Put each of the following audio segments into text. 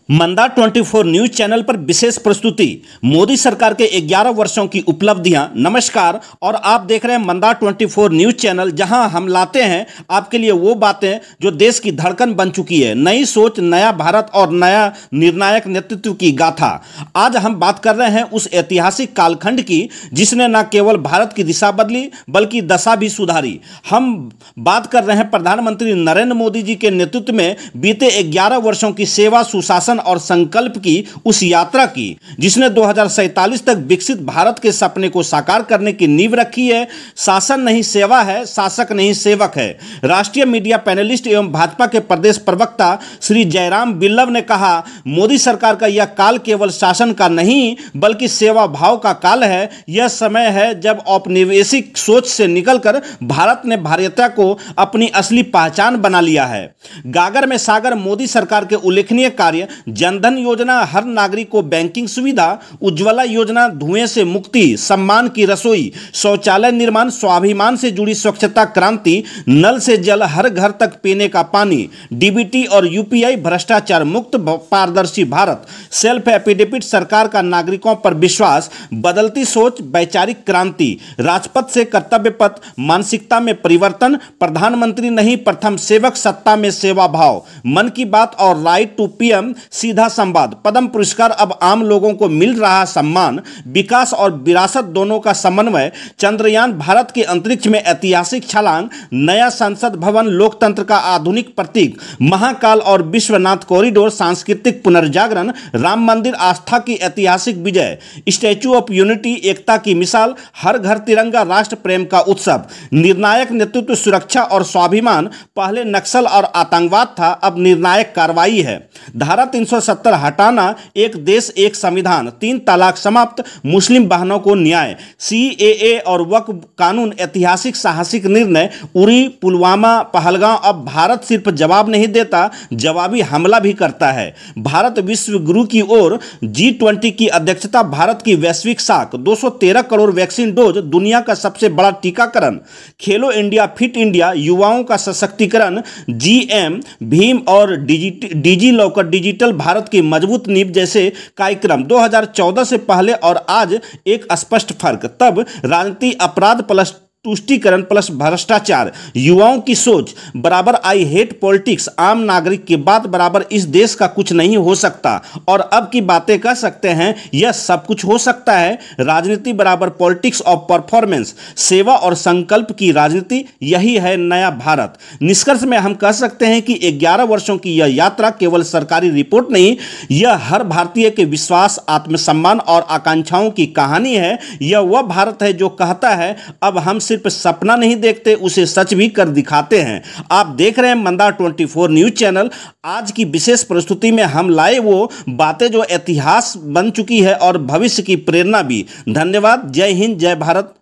Mandar 24 news channel पर विशेष प्रस्तुति मोदी सरकार के 11 वर्षों की उपलब्धियां। नमस्कार और आप देख रहे हैं मंदार 24 न्यूज चैनल, जहां हम लाते हैं आपके लिए वो बातें जो देश की धड़कन बन चुकी है। नई सोच, नया भारत और नया निर्णायक नेतृत्व की गाथा। आज हम बात कर रहे हैं उस ऐतिहासिक कालखंड की जिसने न केवल भारत की दिशा बदली बल्कि दशा भी सुधारी। हम बात कर रहे हैं प्रधानमंत्री नरेंद्र मोदी जी के नेतृत्व में बीते 11 वर्षों की सेवा, सुशासन और संकल्प की उस यात्रा की जिसने 2047 तक विकसित भारत के सपने को साकार करने की नींव रखी है। शासन नहीं सेवा है, शासक नहीं सेवक है। राष्ट्रीय मीडिया पैनलिस्ट एवं भाजपा के प्रदेश प्रवक्ता श्री जयराम बिल्लव ने कहा, मोदी सरकार का यह काल केवल शासन का नहीं बल्कि सेवा भाव का काल है। यह समय है जब औपनिवेशिक सोच से निकलकर भारत ने भारतीयता को अपनी असली पहचान बना लिया है। गागर में सागर मोदी सरकार के उल्लेखनीय कार्य, जनधन योजना हर नागरिक को बैंकिंग सुविधा, उज्ज्वला योजना धुएं से मुक्ति, सम्मान की रसोई, शौचालय निर्माण, स्वाभिमान से जुड़ी स्वच्छता क्रांति, नल से जल हर घर तक पीने का पानी, डीबीटी और यूपीआई, भ्रष्टाचार मुक्त पारदर्शी भारत, सेल्फ एफिडेविट सरकार का नागरिकों पर विश्वास, बदलती सोच, वैचारिक क्रांति, राजपथ से कर्तव्य पथ, मानसिकता में परिवर्तन, प्रधानमंत्री नहीं प्रथम सेवक, सत्ता में सेवा भाव, मन की बात और राइट टू पीएम, सीधा संवाद, पद्म पुरस्कार, अब आम लोगों को मिल रहा सम्मान, विकास और विरासत दोनों का समन्वय, चंद्रयान, भारत के अंतरिक्ष में ऐतिहासिक छलांग, नया संसद भवन, लोकतंत्र का आधुनिक प्रतीक, महाकाल और विश्वनाथ कॉरिडोर, सांस्कृतिक पुनर्जागरण, राम मंदिर, आस्था की ऐतिहासिक विजय, स्टैच्यू ऑफ यूनिटी, एकता की मिसाल, हर घर तिरंगा, राष्ट्र प्रेम का उत्सव, निर्णायक नेतृत्व, सुरक्षा और स्वाभिमान। पहले नक्सल और आतंकवाद था, अब निर्णायक कार्रवाई है। धारा 370 हटाना, एक देश एक संविधान, 3 तलाक समाप्त, मुस्लिम बहनों को न्याय, सीएए और वक्फ कानून, ऐतिहासिक साहसिक निर्णय, उरी, पुलवामा, पहलगांव। अब भारत सिर्फ जवाब नहीं देता, जवाबी हमला भी करता है। भारत विश्व गुरु की ओर, G20 की अध्यक्षता, भारत की वैश्विक साख, 213 करोड़ वैक्सीन डोज, दुनिया का सबसे बड़ा टीकाकरण, खेलो इंडिया, फिट इंडिया, युवाओं का सशक्तिकरण, GM, भीम और डिजी लॉकर, डिजिटल भारत की मजबूत नींव जैसे कार्यक्रम। 2014 से पहले और आज एक स्पष्ट फर्क, तब राजनीति अपराध प्लस तुष्टीकरण प्लस भ्रष्टाचार, युवाओं की सोच बराबर आई हेट पॉलिटिक्स, आम नागरिक की बात बराबर इस देश का कुछ नहीं हो सकता और अब की बातें कर सकते हैं, यह सब कुछ हो सकता है। राजनीति बराबर पॉलिटिक्स ऑफ परफॉर्मेंस, सेवा और संकल्प की राजनीति, यही है नया भारत। निष्कर्ष में हम कह सकते हैं कि 11 वर्षों की यह यात्रा केवल सरकारी रिपोर्ट नहीं, यह हर भारतीय के विश्वास, आत्मसम्मान और आकांक्षाओं की कहानी है। यह वह भारत है जो कहता है अब हम सिर्फ सपना नहीं देखते, उसे सच भी कर दिखाते हैं। आप देख रहे हैं मंदार 24 न्यूज चैनल। आज की विशेष प्रस्तुति में हम लाए वो बातें जो इतिहास बन चुकी है और भविष्य की प्रेरणा भी। धन्यवाद। जय हिंद, जय भारत।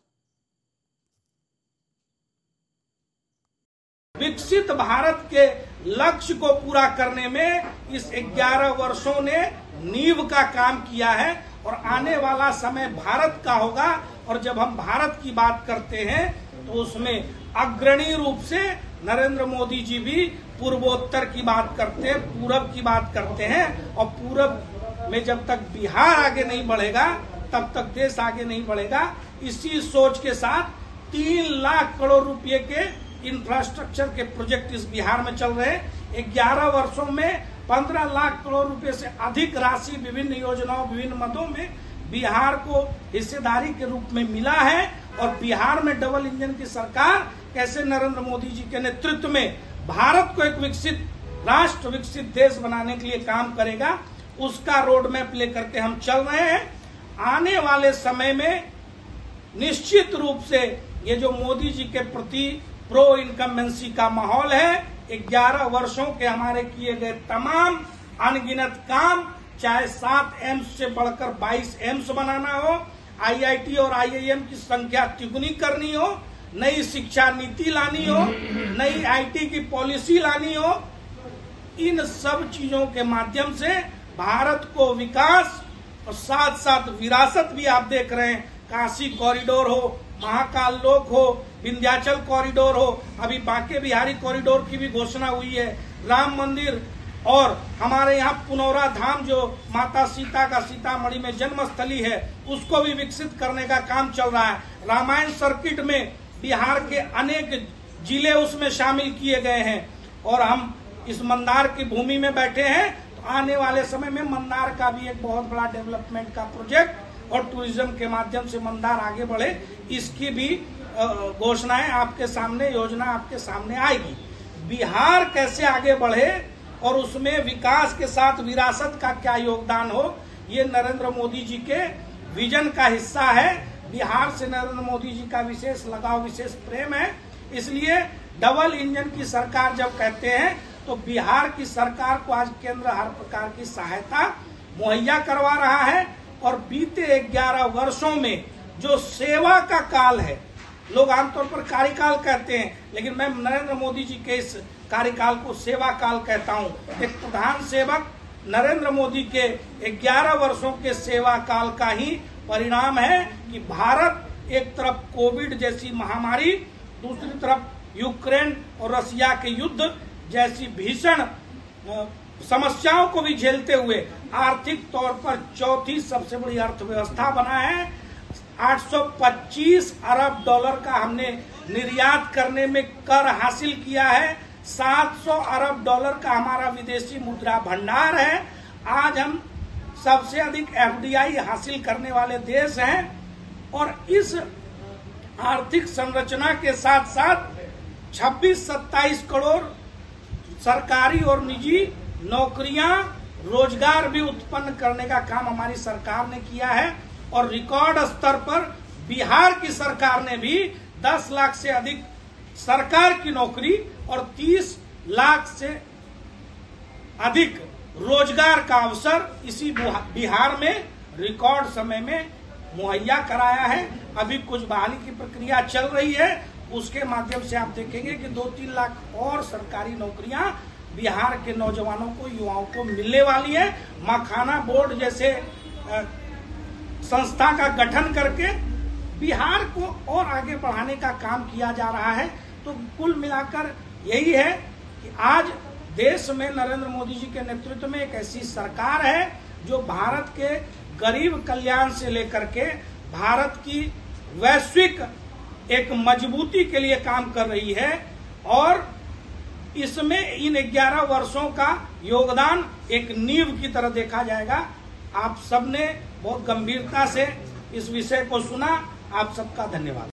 विकसित भारत के लक्ष्य को पूरा करने में इस 11 वर्षों ने नींव का काम किया है और आने वाला समय भारत का होगा। और जब हम भारत की बात करते हैं तो उसमें अग्रणी रूप से नरेंद्र मोदी जी भी पूर्वोत्तर की बात करते हैं, पूरब की बात करते हैं। और पूरब में जब तक बिहार आगे नहीं बढ़ेगा तब तक देश आगे नहीं बढ़ेगा। इसी सोच के साथ 3 लाख करोड़ रुपए के इंफ्रास्ट्रक्चर के प्रोजेक्ट इस बिहार में चल रहे हैं। 11 वर्षों में 15 लाख करोड़ रुपए से अधिक राशि विभिन्न योजनाओं, विभिन्न मदों में बिहार को हिस्सेदारी के रूप में मिला है। और बिहार में डबल इंजन की सरकार कैसे नरेंद्र मोदी जी के नेतृत्व में भारत को एक विकसित राष्ट्र, विकसित देश बनाने के लिए काम करेगा, उसका रोड मैप लेकर के हम चल रहे हैं। आने वाले समय में निश्चित रूप से ये जो मोदी जी के प्रति प्रो इनकम्बेंसी का माहौल है, 11 वर्षों के हमारे किए गए तमाम अनगिनत काम, चाहे 7 एम्स से बढ़कर 22 एम्स बनाना हो, IIT और IIM की संख्या तिगुनी करनी हो, नई शिक्षा नीति लानी हो, नई IT की पॉलिसी लानी हो, इन सब चीजों के माध्यम से भारत को विकास और साथ साथ विरासत भी आप देख रहे हैं। काशी कॉरिडोर हो, महाकाल लोक हो, विंध्याचल कॉरिडोर हो, अभी बांके बिहारी कॉरिडोर की भी घोषणा हुई है, राम मंदिर और हमारे यहाँ पुनौरा धाम जो माता सीता का सीतामढ़ी में जन्मस्थली है उसको भी विकसित करने का काम चल रहा है। रामायण सर्किट में बिहार के अनेक जिले उसमें शामिल किए गए हैं और हम इस मंदार की भूमि में बैठे हैं। तो आने वाले समय में मंदार का भी एक बहुत बड़ा डेवलपमेंट का प्रोजेक्ट और टूरिज्म के माध्यम से मंदार आगे बढ़े, इसकी भी घोषणाएं आपके सामने, योजना आपके सामने आएगी। बिहार कैसे आगे बढ़े और उसमें विकास के साथ विरासत का क्या योगदान हो, ये नरेंद्र मोदी जी के विजन का हिस्सा है। बिहार से नरेंद्र मोदी जी का विशेष लगाव, विशेष प्रेम है। इसलिए डबल इंजन की सरकार जब कहते हैं तो बिहार की सरकार को आज केंद्र हर प्रकार की सहायता मुहैया करवा रहा है। और बीते 11 वर्षों में जो सेवा का काल है, लोग आमतौर पर कार्यकाल कहते हैं, लेकिन मैं नरेंद्र मोदी जी के इस कार्यकाल को सेवा काल कहता हूं। एक प्रधान सेवक नरेंद्र मोदी के 11 वर्षों के सेवा काल का ही परिणाम है कि भारत एक तरफ कोविड जैसी महामारी, दूसरी तरफ यूक्रेन और रसिया के युद्ध जैसी भीषण समस्याओं को भी झेलते हुए आर्थिक तौर पर चौथी सबसे बड़ी अर्थव्यवस्था बना है। 825 अरब डॉलर का हमने निर्यात करने में कर हासिल किया है। 700 अरब डॉलर का हमारा विदेशी मुद्रा भंडार है। आज हम सबसे अधिक एफडीआई हासिल करने वाले देश हैं और इस आर्थिक संरचना के साथ साथ 26-27 करोड़ सरकारी और निजी नौकरियां, रोजगार भी उत्पन्न करने का काम हमारी सरकार ने किया है। और रिकॉर्ड स्तर पर बिहार की सरकार ने भी 10 लाख से अधिक सरकार की नौकरी और 30 लाख से अधिक रोजगार का अवसर इसी बिहार में रिकॉर्ड समय में मुहैया कराया है। अभी कुछ बहाली की प्रक्रिया चल रही है, उसके माध्यम से आप देखेंगे कि 2-3 लाख और सरकारी नौकरियां बिहार के नौजवानों को, युवाओं को मिलने वाली है। मखाना बोर्ड जैसे संस्था का गठन करके बिहार को और आगे बढ़ाने का काम किया जा रहा है। तो कुल मिलाकर यही है कि आज देश में नरेंद्र मोदी जी के नेतृत्व में एक ऐसी सरकार है जो भारत के गरीब कल्याण से लेकर के भारत की वैश्विक एक मजबूती के लिए काम कर रही है। और इसमें इन 11 वर्षों का योगदान एक नींव की तरह देखा जाएगा। आप सबने बहुत गंभीरता से इस विषय को सुना, आप सबका धन्यवाद।